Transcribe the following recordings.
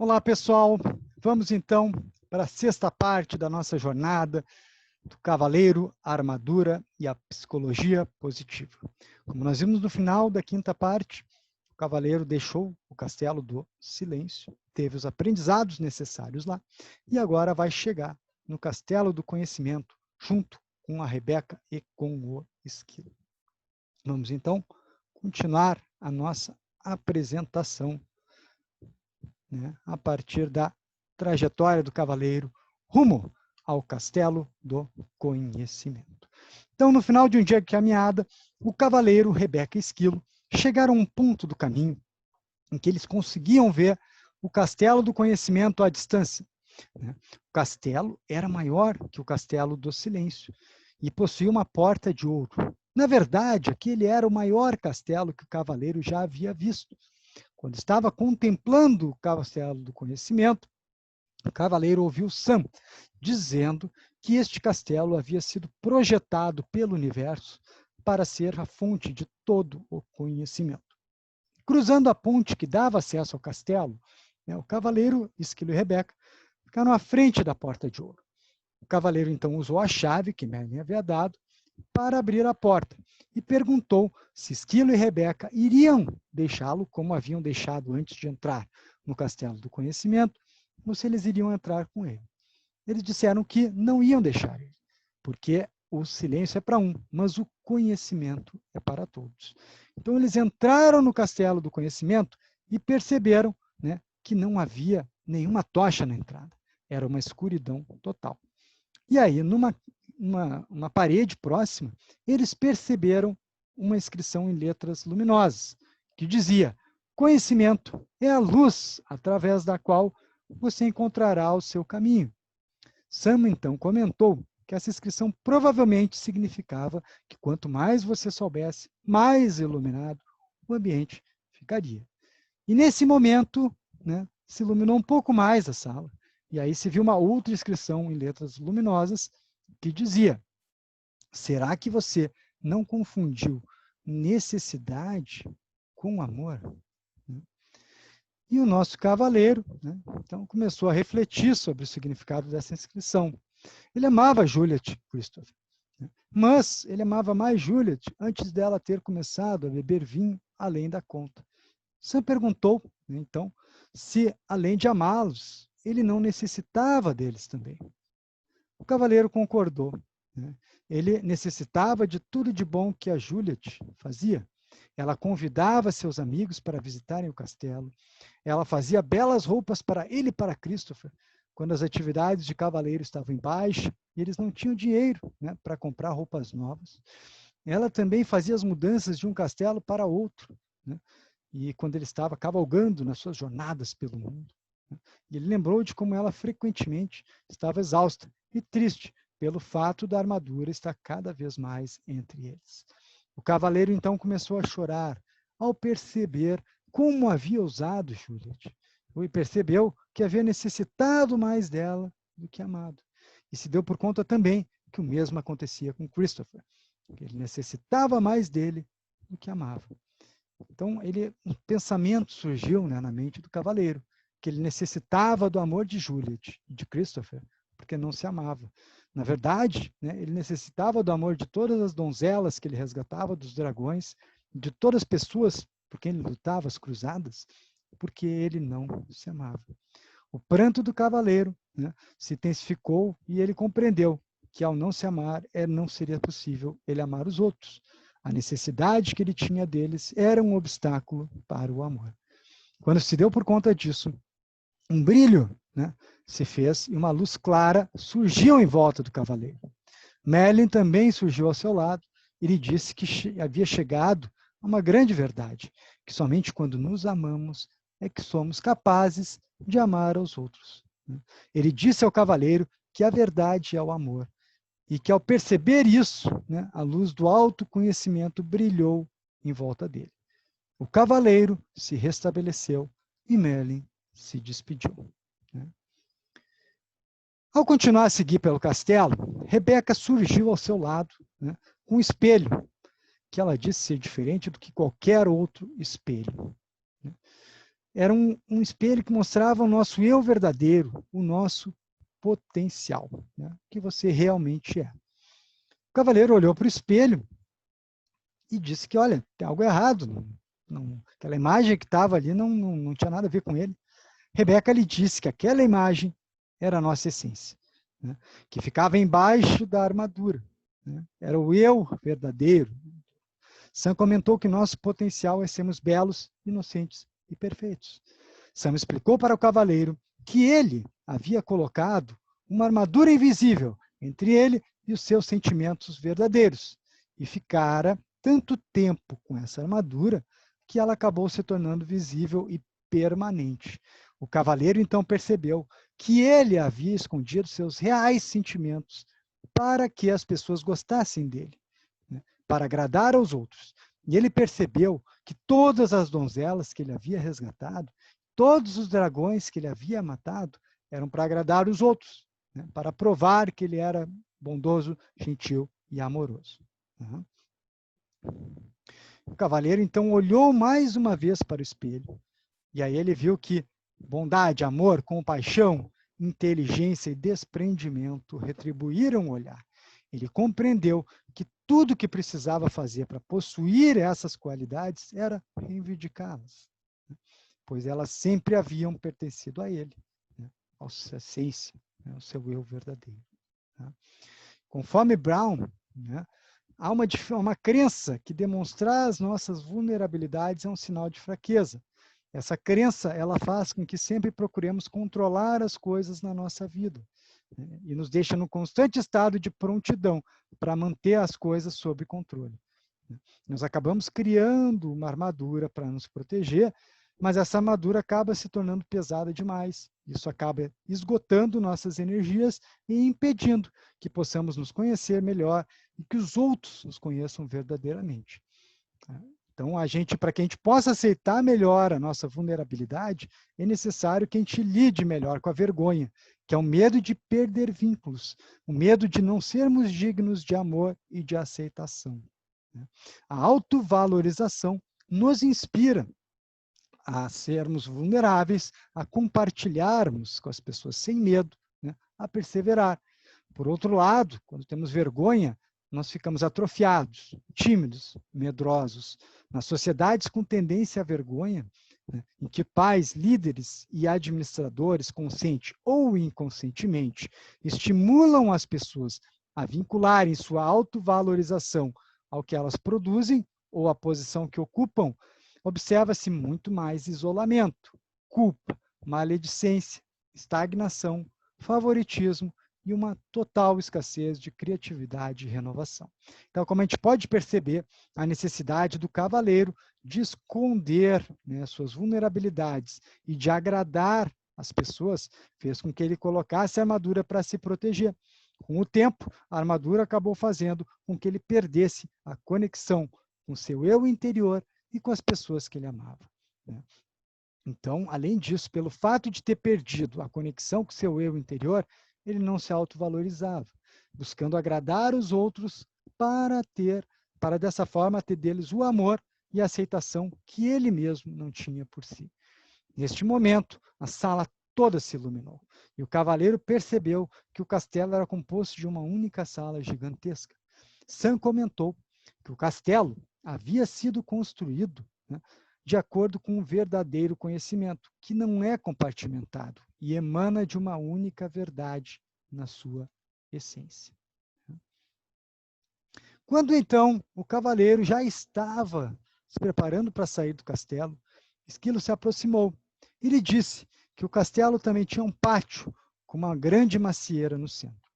Olá, pessoal. Vamos então para a sexta parte da nossa jornada do Cavaleiro, a Armadura e a Psicologia Positiva. Como nós vimos no final da quinta parte, o Cavaleiro deixou o Castelo do Silêncio, teve os aprendizados necessários lá e agora vai chegar no Castelo do Conhecimento, junto com a Rebeca e com o Esquilo. Vamos então continuar a nossa apresentação, a partir da trajetória do cavaleiro rumo ao Castelo do Conhecimento. Então, no final de um dia de caminhada, o cavaleiro, Rebeca e Esquilo chegaram a um ponto do caminho em que eles conseguiam ver o Castelo do Conhecimento à distância. O castelo era maior que o Castelo do Silêncio e possuía uma porta de ouro. Na verdade, aquele era o maior castelo que o cavaleiro já havia visto. Quando estava contemplando o Castelo do Conhecimento, o cavaleiro ouviu Sam dizendo que este castelo havia sido projetado pelo universo para ser a fonte de todo o conhecimento. Cruzando a ponte que dava acesso ao castelo, o cavaleiro, Esquilo e Rebeca, ficaram à frente da porta de ouro. O cavaleiro então usou a chave que Merlin havia dado para abrir a porta e perguntou se Esquilo e Rebeca iriam deixá-lo como haviam deixado antes de entrar no Castelo do Conhecimento, ou se eles iriam entrar com ele. Eles disseram que não iam deixar ele, porque o silêncio é para um, mas o conhecimento é para todos. Então eles entraram no Castelo do Conhecimento e perceberam, que não havia nenhuma tocha na entrada. Era uma escuridão total. E aí, numa parede próxima, eles perceberam uma inscrição em letras luminosas, que dizia: conhecimento é a luz através da qual você encontrará o seu caminho. Sam, então, comentou que essa inscrição provavelmente significava que quanto mais você soubesse, mais iluminado o ambiente ficaria. E nesse momento, se iluminou um pouco mais a sala, e aí se viu uma outra inscrição em letras luminosas que dizia: será que você não confundiu necessidade com amor? E o nosso cavaleiro, então, começou a refletir sobre o significado dessa inscrição. Ele amava Juliet Christopher, mas ele amava mais Juliet antes dela ter começado a beber vinho além da conta. Sam perguntou, então, se, além de amá-los, ele não necessitava deles também. O cavaleiro concordou. Ele necessitava de tudo de bom que a Juliet fazia. Ela convidava seus amigos para visitarem o castelo. Ela fazia belas roupas para ele e para Christopher, quando as atividades de cavaleiro estavam em baixa e eles não tinham dinheiro para comprar roupas novas. Ela também fazia as mudanças de um castelo para outro, e quando ele estava cavalgando nas suas jornadas pelo mundo. E ele lembrou de como ela frequentemente estava exausta e triste pelo fato da armadura estar cada vez mais entre eles. O cavaleiro então começou a chorar ao perceber como havia usado Juliet. E percebeu que havia necessitado mais dela do que amado. E se deu por conta também que o mesmo acontecia com Christopher, que ele necessitava mais dele do que amava. Então, um pensamento surgiu na mente do cavaleiro, que ele necessitava do amor de Juliet e de Christopher, porque não se amava. Na verdade, ele necessitava do amor de todas as donzelas que ele resgatava dos dragões, de todas as pessoas por quem ele lutava as cruzadas, porque ele não se amava. O pranto do cavaleiro se intensificou e ele compreendeu que ao não se amar, não seria possível ele amar os outros. A necessidade que ele tinha deles era um obstáculo para o amor. Quando se deu por conta disso, um brilho se fez e uma luz clara surgiu em volta do cavaleiro. Merlin também surgiu ao seu lado e lhe disse que havia chegado a uma grande verdade, que somente quando nos amamos é que somos capazes de amar aos outros. Ele disse ao cavaleiro que a verdade é o amor, e que ao perceber isso, a luz do autoconhecimento brilhou em volta dele. O cavaleiro se restabeleceu e Merlin se despediu. Ao continuar a seguir pelo castelo, Rebeca surgiu ao seu lado com um espelho, que ela disse ser diferente do que qualquer outro espelho. era um espelho que mostrava o nosso eu verdadeiro, o nosso potencial, né? Que você realmente é. O cavaleiro olhou para o espelho e disse que, olha, tem algo errado. Aquela imagem que estava ali não tinha nada a ver com ele. Rebeca lhe disse que aquela imagem era a nossa essência, né? Que ficava embaixo da armadura, né? Era o eu verdadeiro. Sam comentou que nosso potencial é sermos belos, inocentes e perfeitos. Sam explicou para o cavaleiro que ele havia colocado uma armadura invisível entre ele e os seus sentimentos verdadeiros, e ficara tanto tempo com essa armadura que ela acabou se tornando visível e permanente. O cavaleiro então percebeu que ele havia escondido seus reais sentimentos para que as pessoas gostassem dele, né? Para agradar aos outros. E ele percebeu que todas as donzelas que ele havia resgatado, todos os dragões que ele havia matado, eram para agradar os outros, né? Para provar que ele era bondoso, gentil e amoroso. Uhum. O cavaleiro, então, olhou mais uma vez para o espelho, e aí ele viu que bondade, amor, compaixão, inteligência e desprendimento retribuíram o olhar. Ele compreendeu que tudo que precisava fazer para possuir essas qualidades era reivindicá-las, né? Pois elas sempre haviam pertencido a ele, né? A sua essência, né? Ao seu eu verdadeiro, né? Conforme Brown, né? Há uma crença que demonstrar as nossas vulnerabilidades é um sinal de fraqueza. Essa crença, ela faz com que sempre procuremos controlar as coisas na nossa vida, né? E nos deixa no constante estado de prontidão para manter as coisas sob controle, né? Nós acabamos criando uma armadura para nos proteger, mas essa armadura acaba se tornando pesada demais. Isso acaba esgotando nossas energias e impedindo que possamos nos conhecer melhor e que os outros nos conheçam verdadeiramente. Então, para que a gente possa aceitar melhor a nossa vulnerabilidade, é necessário que a gente lide melhor com a vergonha, que é o medo de perder vínculos, o medo de não sermos dignos de amor e de aceitação. A autovalorização nos inspira a sermos vulneráveis, a compartilharmos com as pessoas sem medo, né? A perseverar. Por outro lado, quando temos vergonha, nós ficamos atrofiados, tímidos, medrosos. Nas sociedades com tendência à vergonha, né, em que pais, líderes e administradores, consciente ou inconscientemente, estimulam as pessoas a vincularem sua autovalorização ao que elas produzem ou à posição que ocupam, observa-se muito mais isolamento, culpa, maledicência, estagnação, favoritismo e uma total escassez de criatividade e renovação. Então, como a gente pode perceber, a necessidade do cavaleiro de esconder, né, suas vulnerabilidades e de agradar as pessoas fez com que ele colocasse a armadura para se proteger. Com o tempo, a armadura acabou fazendo com que ele perdesse a conexão com seu eu interior e com as pessoas que ele amava, né? Então, além disso, pelo fato de ter perdido a conexão com seu eu interior, ele não se autovalorizava, buscando agradar os outros para dessa forma ter deles o amor e a aceitação que ele mesmo não tinha por si. Neste momento, a sala toda se iluminou, e o cavaleiro percebeu que o castelo era composto de uma única sala gigantesca. Sam comentou que o castelo havia sido construído, né, de acordo com um verdadeiro conhecimento, que não é compartimentado e emana de uma única verdade na sua essência. Quando então o cavaleiro já estava se preparando para sair do castelo, Esquilo se aproximou e lhe disse que o castelo também tinha um pátio com uma grande macieira no centro.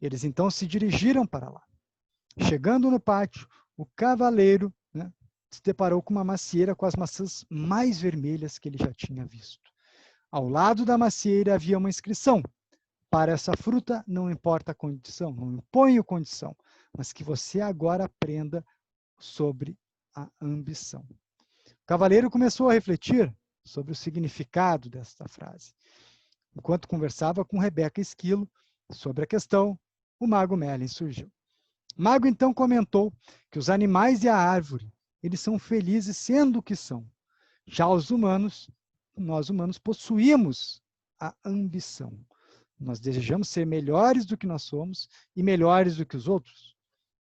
Eles então se dirigiram para lá. Chegando no pátio, o cavaleiro, né, se deparou com uma macieira com as maçãs mais vermelhas que ele já tinha visto. Ao lado da macieira havia uma inscrição: para essa fruta não importa a condição, não imponho condição, mas que você agora aprenda sobre a ambição. O cavaleiro começou a refletir sobre o significado desta frase. Enquanto conversava com Rebeca Esquilo sobre a questão, o mago Merlin surgiu. O mago então comentou que os animais e a árvore, eles são felizes sendo o que são. Já os humanos nós humanos possuímos a ambição. Nós desejamos ser melhores do que nós somos e melhores do que os outros.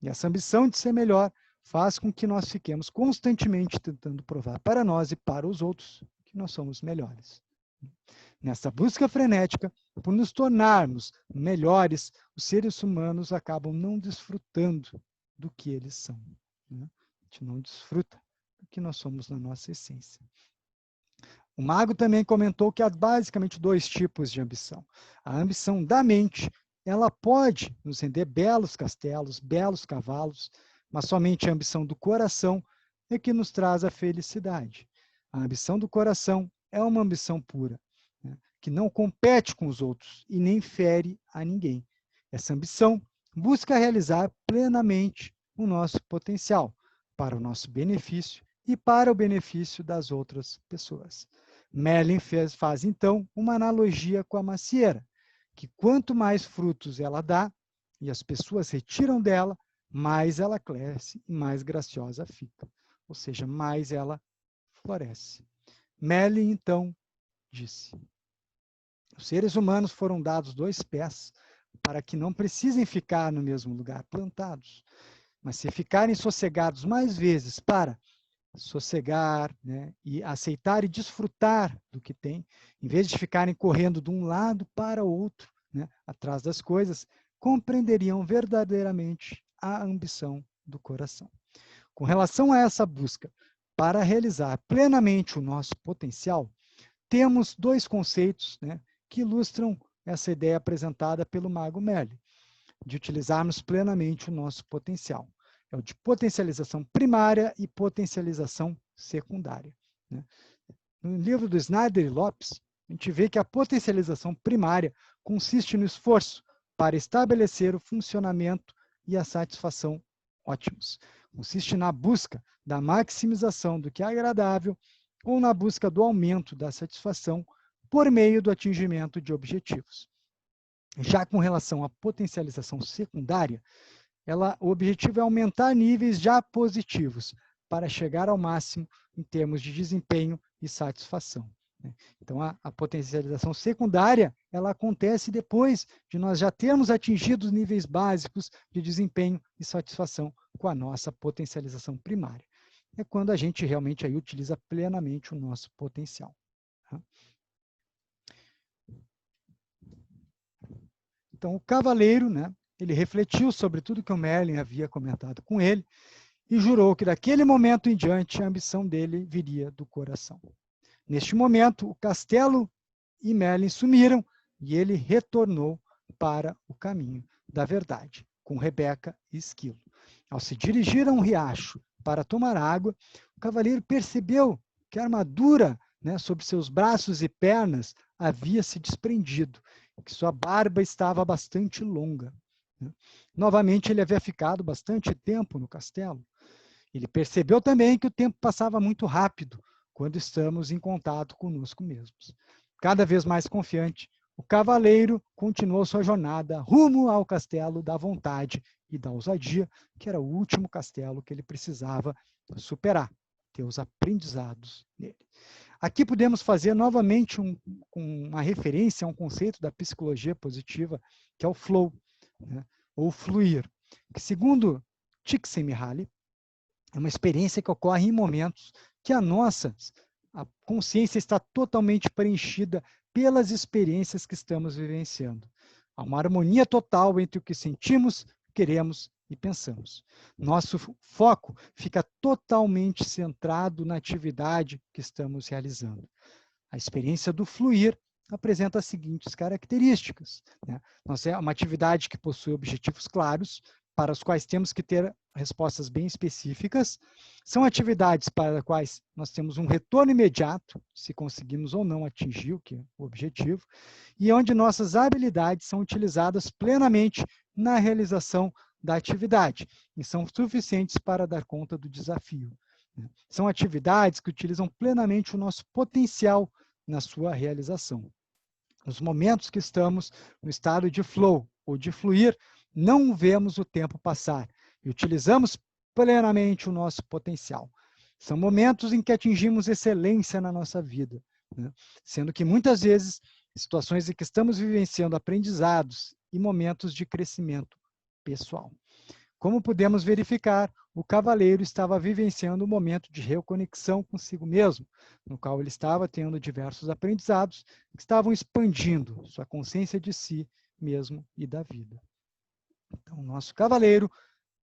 E essa ambição de ser melhor faz com que nós fiquemos constantemente tentando provar para nós e para os outros que nós somos melhores. Nessa busca frenética, por nos tornarmos melhores, os seres humanos acabam não desfrutando do que eles são. Né? A gente não desfruta do que nós somos na nossa essência. O Mago também comentou que há basicamente 2 tipos de ambição. A ambição da mente, ela pode nos render belos castelos, belos cavalos, mas somente a ambição do coração é que nos traz a felicidade. A ambição do coração é uma ambição pura, né, que não compete com os outros e nem fere a ninguém. Essa ambição busca realizar plenamente o nosso potencial, para o nosso benefício e para o benefício das outras pessoas. Merlin faz, então, uma analogia com a macieira, que quanto mais frutos ela dá, e as pessoas retiram dela, mais ela cresce e mais graciosa fica. Ou seja, mais ela floresce. Merlin, então, disse: os seres humanos foram dados 2 pés para que não precisem ficar no mesmo lugar plantados, mas se ficarem sossegados mais vezes para sossegar, né, e aceitar e desfrutar do que tem, em vez de ficarem correndo de um lado para o outro, né, atrás das coisas, compreenderiam verdadeiramente a ambição do coração. Com relação a essa busca para realizar plenamente o nosso potencial, temos 2 conceitos, né, que ilustram essa ideia apresentada pelo Mago Merlin, de utilizarmos plenamente o nosso potencial. É o de potencialização primária e potencialização secundária. Né? No livro do Snyder e Lopes, a gente vê que a potencialização primária consiste no esforço para estabelecer o funcionamento e a satisfação ótimos. Consiste na busca da maximização do que é agradável ou na busca do aumento da satisfação por meio do atingimento de objetivos. Já com relação à potencialização secundária, o objetivo é aumentar níveis já positivos para chegar ao máximo em termos de desempenho e satisfação. Então, a potencialização secundária, ela acontece depois de nós já termos atingido os níveis básicos de desempenho e satisfação com a nossa potencialização primária. É quando a gente realmente aí utiliza plenamente o nosso potencial. Então, o cavaleiro, né, ele refletiu sobre tudo que o Merlin havia comentado com ele e jurou que daquele momento em diante a ambição dele viria do coração. Neste momento, o castelo e Merlin sumiram e ele retornou para o caminho da verdade, com Rebeca e Esquilo. Ao se dirigir a um riacho para tomar água, o cavaleiro percebeu que a armadura, né, sobre seus braços e pernas havia se desprendido, que sua barba estava bastante longa. Novamente, ele havia ficado bastante tempo no castelo. Ele percebeu também que o tempo passava muito rápido quando estamos em contato conosco mesmos. Cada vez mais confiante, o cavaleiro continuou sua jornada rumo ao castelo da vontade e da ousadia, que era o último castelo que ele precisava superar, ter os aprendizados nele. Aqui podemos fazer novamente uma referência a um conceito da psicologia positiva, que é o flow, né, ou fluir, que segundo Csikszentmihalyi, é uma experiência que ocorre em momentos que a consciência está totalmente preenchida pelas experiências que estamos vivenciando. Há uma harmonia total entre o que sentimos, queremos e pensamos. Nosso foco fica totalmente centrado na atividade que estamos realizando. A experiência do fluir apresenta as seguintes características. Né? É uma atividade que possui objetivos claros, para os quais temos que ter respostas bem específicas. São atividades para as quais nós temos um retorno imediato, se conseguimos ou não atingir o objetivo, e onde nossas habilidades são utilizadas plenamente na realização da atividade, e são suficientes para dar conta do desafio. São atividades que utilizam plenamente o nosso potencial na sua realização. Nos momentos que estamos no estado de flow ou de fluir, não vemos o tempo passar e utilizamos plenamente o nosso potencial. São momentos em que atingimos excelência na nossa vida, né? Sendo que muitas vezes, situações em que estamos vivenciando aprendizados e momentos de crescimento pessoal. Como pudemos verificar, o cavaleiro estava vivenciando um momento de reconexão consigo mesmo, no qual ele estava tendo diversos aprendizados que estavam expandindo sua consciência de si mesmo e da vida. Então, o nosso cavaleiro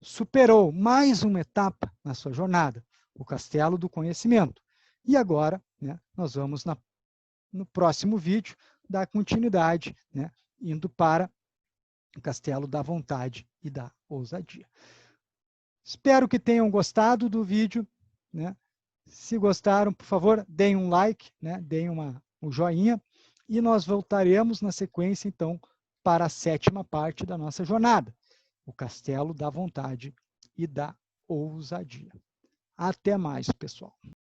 superou mais uma etapa na sua jornada, o castelo do conhecimento. E agora, né, nós vamos no próximo vídeo dar continuidade, né, indo para o castelo da vontade e da ousadia. Espero que tenham gostado do vídeo, né? Se gostaram, por favor, deem um like, né? Deem um joinha, e nós voltaremos na sequência, então, para a 7ª parte da nossa jornada, o castelo da vontade e da ousadia. Até mais, pessoal.